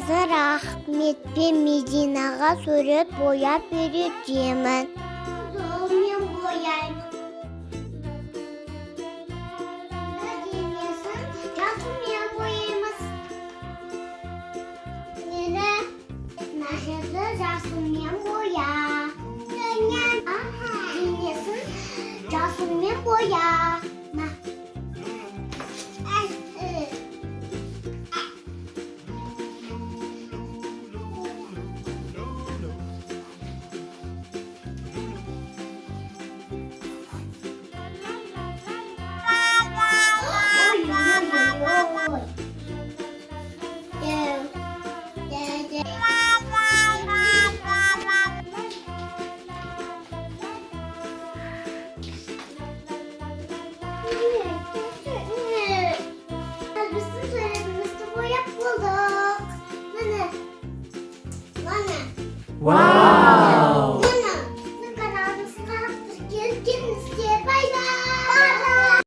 Jania Ahmed ve Medinaға Сурет бояп үйретемін. Мен бояймын. Денесін жасылмен бояймыз. Мені нәжірді жасылмен боя. Денесін жасылмен боя. Bizim söylediğimizde boyap bulduk. Bana. Wow!